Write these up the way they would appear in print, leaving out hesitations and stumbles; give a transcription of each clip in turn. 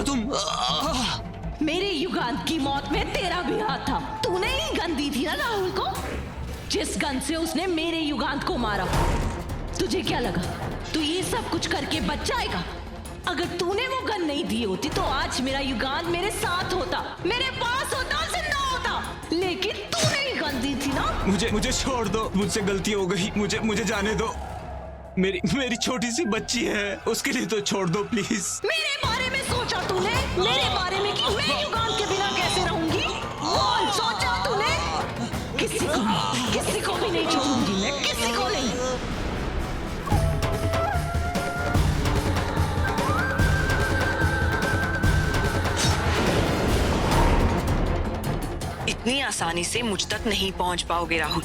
हो तुम? मेरे युगांत की मौत में तेरा भी हाथ था। तूने ही गन दी थी ना राहुल को, जिस गन से उसने मेरे युगांत को मारा। तुझे क्या लगा तू ये सब कुछ करके बच जाएगा? अगर तूने वो गन नहीं दी होती तो आज मेरा युगांत मेरे साथ होता, मेरे पास होता, जिंदा होता। लेकिन तूने ही गन दी थी ना। मुझे छोड़ दो, मुझसे गलती हो गई, मुझे जाने दो। मेरी छोटी सी बच्ची है, उसके लिए तो छोड़ दो प्लीज। मेरे बारे में सोचा तूने? मेरे बारे में कि मैं युगांत के बिना कैसे रहूंगी? बोल, सोचा तूने? किसी को भी नहीं छोड़ूंगी मैं, किसी को नहीं। इतनी आसानी से मुझ तक नहीं पहुंच पाओगे राहुल।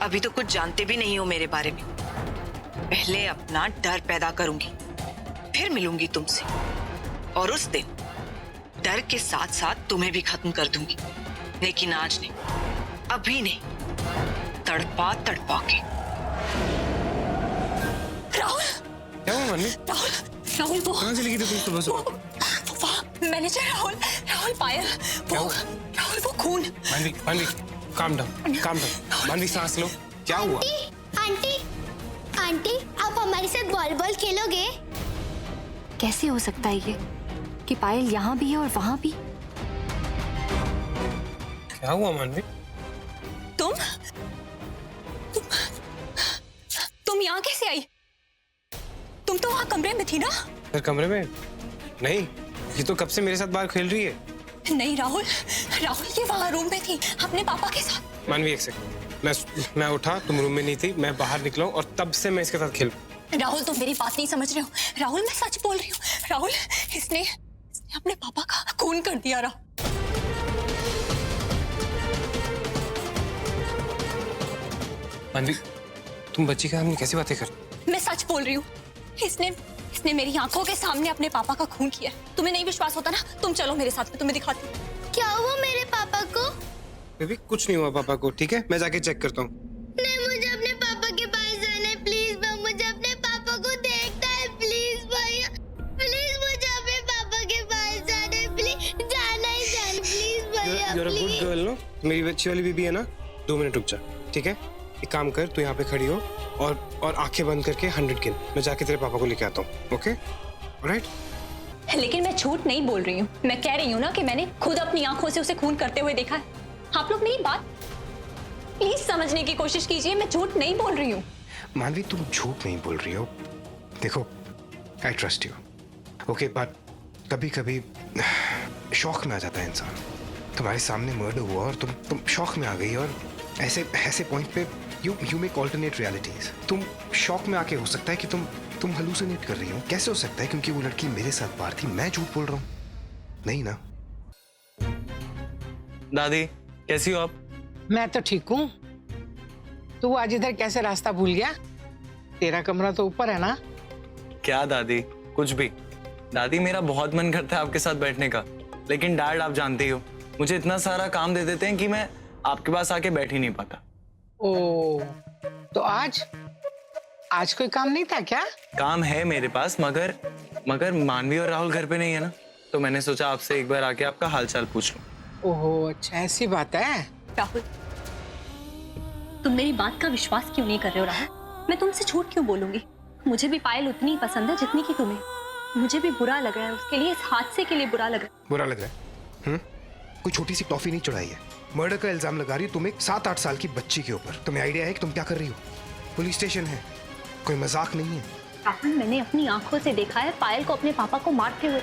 अभी तो कुछ जानते भी नहीं हो मेरे बारे में। पहले अपना डर पैदा करूंगी, फिर मिलूंगी तुमसे, और उस दिन डर के साथ साथ तुम्हें भी खत्म कर दूंगी। लेकिन आज नहीं, अभी नहीं, तड़पा तड़पा के। राहुल, क्या हुआ मानवी? राहुल वो कहाँ चली गई थी तुम सुबह सुबह? मैनेजर राहुल पायल, राहुल वो खून। मानवी काम डाउन। मानवी सांस लो। क्या हुआ? आंटी आप हमारे साथ बॉल खेलोगे? कैसे हो सकता है ये कि पायल यहाँ भी है और वहाँ भी? क्या हुआ मानवी? तुम यहाँ कैसे आई? तुम तो वहाँ कमरे में थी ना? फिर कमरे में नहीं, ये तो कब से मेरे साथ बाहर खेल रही है। नहीं राहुल ये वहाँ रूम में थी अपने पापा के साथ। मानवी एक सेकंड, मैं उठा, तुम रूम में नहीं थी, मैं बाहर निकला और तब से मैं इसके साथ खेल। राहुल तुम मेरी बात नहीं समझ रहे हो। राहुल मैं सच बोल रही हूँ। राहुल इसने अपने पापा का खून कर दिया। मानवी तुम बच्ची का हमने कैसी बातें कर? मैं सच बोल रही हूँ। इसने मेरी आंखों के सामने अपने पापा का खून किया। तुम्हें नहीं विश्वास होता ना? तुम चलो मेरे साथ में, तुम्हें दिखाती हूँ। क्या हुआ मेरे पापा को? बेबी कुछ नहीं हुआ पापा को, ठीक है? मैं जाके चेक करता हूँ। नहीं, मुझे अपने पापा के पास जाना है प्लीज। मुझे अपने पापा को देखना है प्लीज भैया। प्लीज मुझे अपने पापा के पास जाना है प्लीज। जाना ही जाना प्लीज भैया। You're a good girl, no? मेरी बच्ची वाली बीबी है ना? 2 मिनट रुक जा, ठीक है? एक काम कर, तू यहाँ पे खड़ी हो और आंखें बंद करके 100 गिन। मैं जाके तेरे पापा को लेके आता हूँ, ओके? ऑलराइट? लेकिन मैं झूठ नहीं बोल रही हूँ। मैं कह रही हूँ ना कि मैंने खुद अपनी आंखों से उसे खून करते हुए देखा है। आप लोग मेरी बात प्लीज समझने की कोशिश कीजिए। मैं झूठ नहीं बोल रही हूँ। मानवी तुम झूठ नहीं बोल रही हो। देखो I trust you, okay, but कभी कभी शौक में आ जाता है इंसान। तुम्हारे सामने मर्डर हुआ और तुम शौक में आ गई, और ऐसे पॉइंट पे यू मेक ऑल्टरनेट रियलिटीज। तुम शौक में आके हो सकता है कि तुम हलूसिनेट कर रही हो। कैसे हो सकता है? क्योंकि वो लड़की मेरे साथ बाहर थी, मैं झूठ बोल रहा हूँ? नहीं ना। दादी कैसी हो आप? मैं तो ठीक हूँ। तू आज इधर कैसे रास्ता भूल गया? तेरा कमरा तो ऊपर है ना? क्या दादी, कुछ भी। दादी मेरा बहुत मन करता है आपके साथ बैठने का, लेकिन डैड आप जानते ही हो, मुझे इतना सारा काम दे देते हैं कि मैं आपके पास आके बैठ ही नहीं पाता। ओ, तो आज कोई काम नहीं था क्या? काम है मेरे पास, मगर मानवी और राहुल घर पे नहीं है ना, तो मैंने सोचा आपसे एक बार आके आपका हालचाल पूछ लूं। ओहो, अच्छा ऐसी बात है। राहुल तुम मेरी बात का विश्वास क्यों नहीं कर रहे हो? राहुल मैं तुमसे झूठ क्यों बोलूंगी? मुझे भी पायल उतनी ही पसंद है जितनी की तुम्हें। मुझे भी बुरा लग रहा है उसके लिए, इस हादसे के लिए बुरा लग रहा है। बुरा लग रहा है? कोई छोटी सी टॉफी नहीं चढ़ाई है, मर्डर का इल्जाम लगा रही हो तुम एक 7-8 साल की बच्ची के ऊपर। तुम्हें आइडिया है कि तुम क्या कर रही हो? पुलिस स्टेशन है, कोई मजाक नहीं है। राहुल मैंने अपनी आंखों से देखा है पायल को अपने पापा को मारते हुए।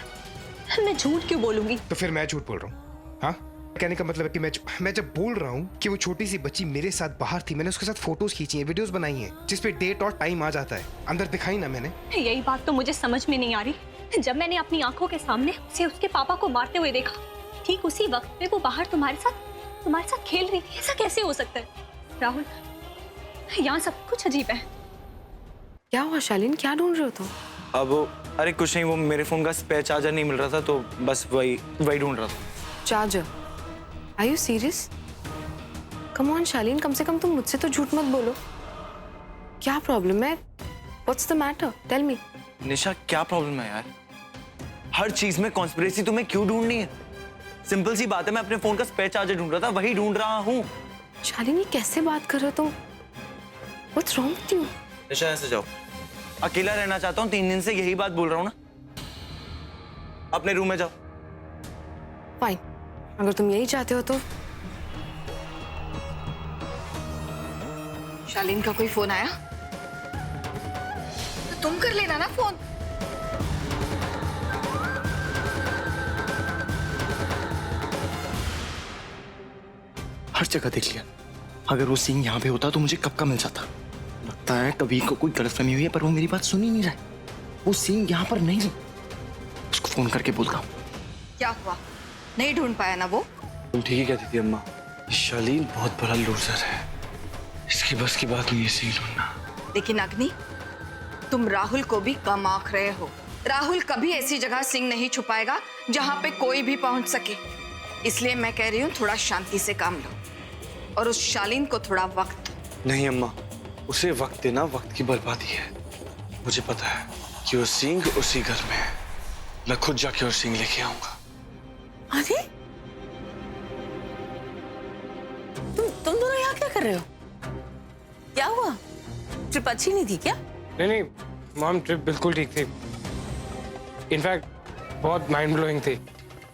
मैं झूठ क्यों बोलूंगी? तो फिर मैं झूठ बोल रहा हूँ? हाँ, कहने का मतलब है कि मैं जब बोल रहा हूँ कि वो छोटी सी बच्ची मेरे साथ बाहर थी, मैंने उसके साथ फोटोज खींची हैं, वीडियोस बनाई हैं, जिसपे डेट और टाइम आ जाता है, अंदर दिखाई ना मैंने। यही बात तो मुझे समझ में नहीं आ रही। जब मैंने अपनी आंखों के सामने उसे उसके पापा को मारते हुए देखा, ठीक उसी वक्त में वो बाहर तुम्हारे साथ खेल रही थी। ऐसा कैसे हो सकता है? राहुल यहाँ सब कुछ अजीब है। क्या हुआ शालीन, क्या ढूंढ रहे हो तुम? अब अरे कुछ नहीं, वो मेरे फोन का स्पेयर चार्जर नहीं मिल रहा था, तो बस वही ढूंढ रहा था। Charger? Are you serious? Come on Shalin, कम से कम तुम मुझसे तो झूठ मत बोलो। क्या प्रॉब्लम है? What's the matter? Tell me. Nisha क्या प्रॉब्लम है यार? हर चीज में कॉन्स्पिरेसी तुम्हें क्यों ढूंढनी है? सिंपल सी बात है, मैं अपने फोन का स्पेयर चार्जर ढूंढ रहा था, वही ढूंढ रहा हूँ। शालिनी कैसे बात कर रहे हो तुम? What's wrong with you? निशा ऐसे जाओ, अकेला रहना चाहता हूँ, 3 दिन से यही बात बोल रहा हूँ ना। अपने रूम में जाओ। फाइन, अगर तुम यही चाहते हो तो। शालीन का कोई फोन आया तो तुम कर लेना ना फोन। हर जगह देख लिया, अगर वो सिंह यहाँ पे होता तो मुझे कब का मिल जाता। लगता है कभी को कोई गलतफहमी हुई है, पर वो मेरी बात सुन ही नहीं रहा है। वो सिंह यहाँ पर नहीं, उसको फोन करके बोलता हूँ। क्या हुआ, नहीं ढूंढ पाया ना वो? तुम ठीक ही कहती थी अम्मा, शालीन बहुत बड़ा लूजर है, इसकी बस की बात नहीं है सिंह ढूंढना। लेकिन अग्नि, तुम राहुल को भी कम आंक रहे हो। राहुल कभी ऐसी जगह सिंह नहीं छुपाएगा जहां पे कोई भी पहुंच सके। इसलिए मैं कह रही हूँ थोड़ा शांति से काम लो और उस शालीन को थोड़ा वक्त। नहीं अम्मा, उसे वक्त देना वक्त की बर्बादी है। मुझे पता है कि वो सिंह उसी घर में है, मैं खुद जाके और सिंह लेके आऊंगा। अरे तुम दोनों यहाँ क्या कर रहे हो? क्या हुआ? ट्रिप अच्छी नहीं थी क्या? नहीं मॉम, ट्रिप बिल्कुल ठीक थी। इनफैक्ट बहुत माइंड ब्लोइंग थी।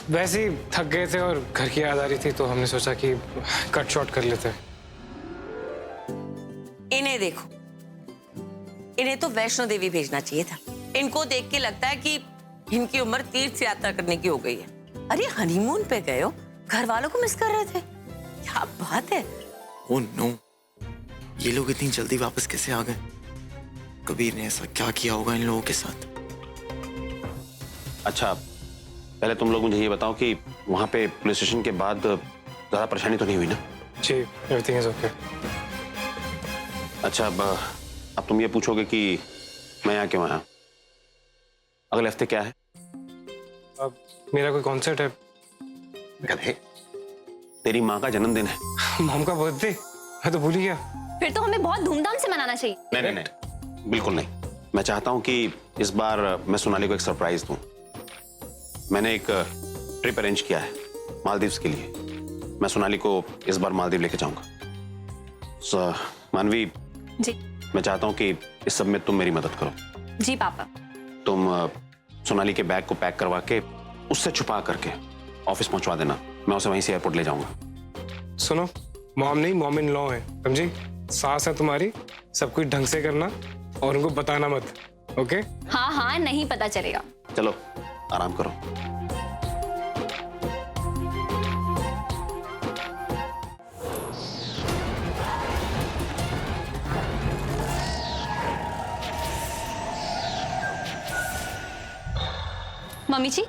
वैसे ही थक गए थे और घर की याद आ रही थी, तो हमने सोचा कि कट शॉर्ट कर लेते हैं। इन्हें देखो, इन्हें तो वैष्णो देवी भेजना चाहिए था। इनको देख के लगता है कि इनकी उम्र तीर्थ यात्रा करने की हो गई है। अरे हनीमून पे गए हो, घर वालों को मिस कर रहे थे, क्या बात है। ओह नो, ये लोग इतनी जल्दी वापस कैसे आ गए? कबीर ने ऐसा क्या किया होगा इन लोगों के साथ? अच्छा, पहले तुम लोग मुझे ये बताओ कि वहां पे पुलिस स्टेशन के बाद ज्यादा परेशानी तो नहीं हुई ना? जी, एवरीथिंग इज ओके। अच्छा, अब तुम ये पूछोगे कि मैं यहाँ क्यों आया? अगले हफ्ते क्या है? अब मेरा कोई कॉन्सर्ट है। गधे, तेरी माँ का जन्मदिन है। मॉम का बर्थडे? मैं तो भूल ही गया। फिर तो हमें बहुत धूमधाम से मनाना चाहिए। नहीं, बिल्कुल नहीं। मैं चाहता हूँ कि इस बार मैं सोनाली को एक सरप्राइज दूँ। मैंने एक ट्रिप अरेंज किया है मालदीव्स के लिए। मैं सोनाली को इस बार मालदीव लेके जाऊंगा। मानवी जी, मैं चाहता हूँ कि इस सब में तुम मेरी मदद करो। जी पापा। तुम सोनाली के बैग को पैक करवा के उससे छुपा करके ऑफिस पहुंचवा देना। मैं उसे वहीं से एयरपोर्ट ले जाऊंगा। सुनो, मॉम नहीं, मॉम इन लॉ है, समझी? सास है तुम्हारी, सब कुछ ढंग से करना और उनको बताना मत, ओके? हाँ हाँ, नहीं पता चलेगा। चलो आराम करो। मम्मी जी,